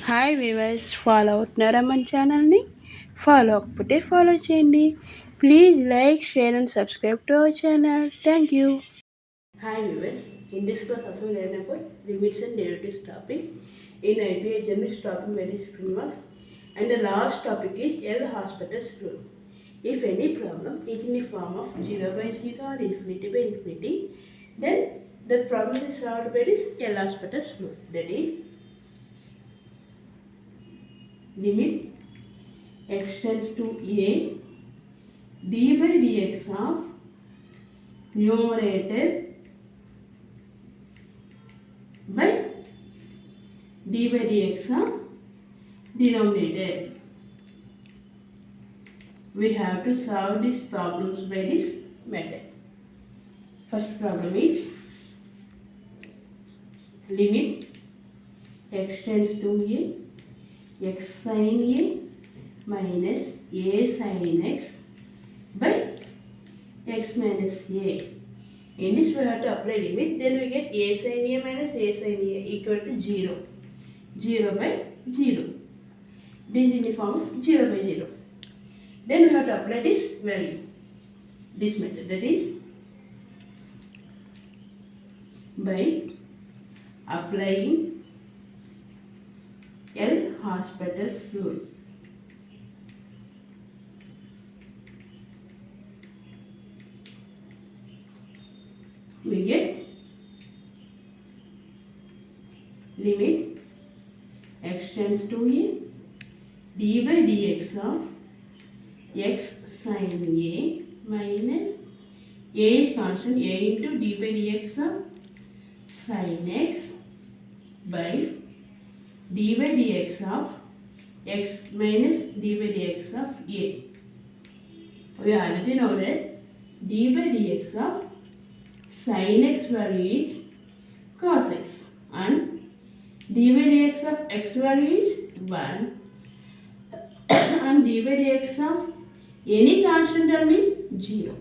Hi viewers, follow అవుతున్నారా మన ఛానల్ని? ఫాలో అవ్వకపోతే ఫాలో చేయండి. Please like, share and subscribe to our channel. Thank you. Hi viewers, in this class also we learn about limits and derivatives topic. In IPA General topic very 15 marks, and the last topic is L'Hospital's rule. If any problem is in the form of 0 by 0 or infinity by infinity, then the problem is solved by this L'Hospital's rule. That is, limit x tends to a d by dx of numerator by d by dx of denominator. We have to solve these problems by this method. First problem is limit x tends to a x sin a minus a sin x by x minus a. In this we have to apply limit, then we get a sin a minus a sin a equal to 0. 0 by 0. This is in the form of 0 by 0. Then we have to apply this value, this method, that is by applying L'Hospital's rule. We get limit x tends to a d by dx of x sin a minus a is constant, a into d by dx of sin x by d by dx of x minus d by dx of a. We already know that d by dx of sin x value is cos x and d by dx of x value is 1 and d by dx of any constant term is 0.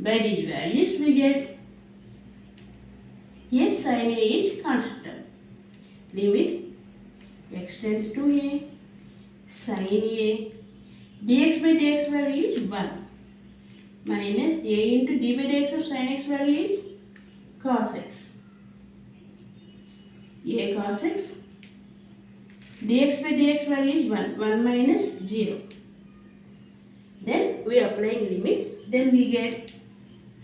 By these values we get a sin a is constant term. Limit x tends to a sin a dx by dx value is 1 minus a into d by dx of sin x value is cos x. A cos x dx by dx value is 1. 1 minus 0. Then we apply limit. Then we get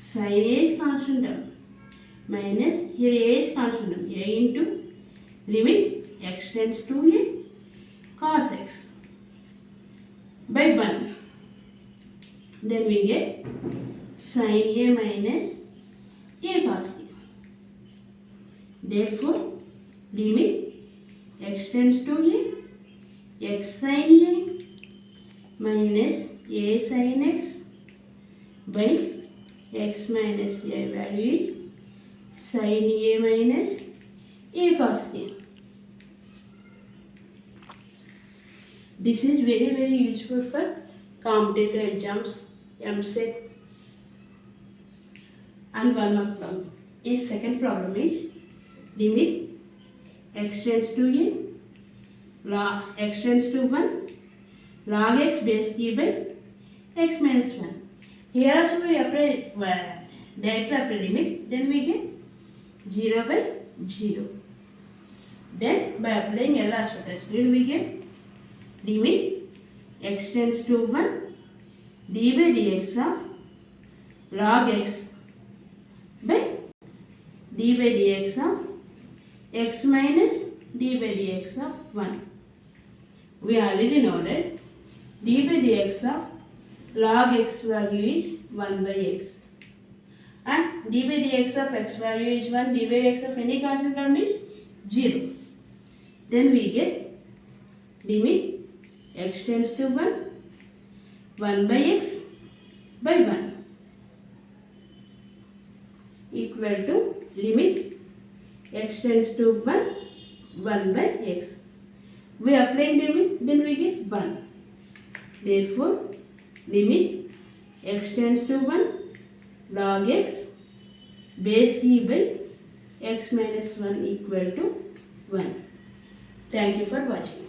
sin a is constant term minus here a is constant term. A into limit x tends to a cos x by 1. Then we get sin a minus a cos a. Therefore, limit x tends to a x sin a minus a sin x by x minus a value is sin a minus a cos a. This is very useful for competitive exams, MSET and one more problem. Is second problem is limit x tends to a log x tends to 1 log x base e by x minus 1. Here also we apply directly apply limit, then we get 0 by 0. Then by applying L'Hospital's rule we get limit x tends to 1 d by dx of log x by d by dx of x minus d by dx of 1. We already know that d by dx of log x value is 1 by x and d by dx of x value is 1, d by dx of any constant term is 0. Then we get limit x tends to 1 by x by 1 equal to limit x tends to 1 by x. We apply limit, then we get 1. Therefore, limit x tends to 1 log x base e by x minus 1 equal to 1. Thank you for watching.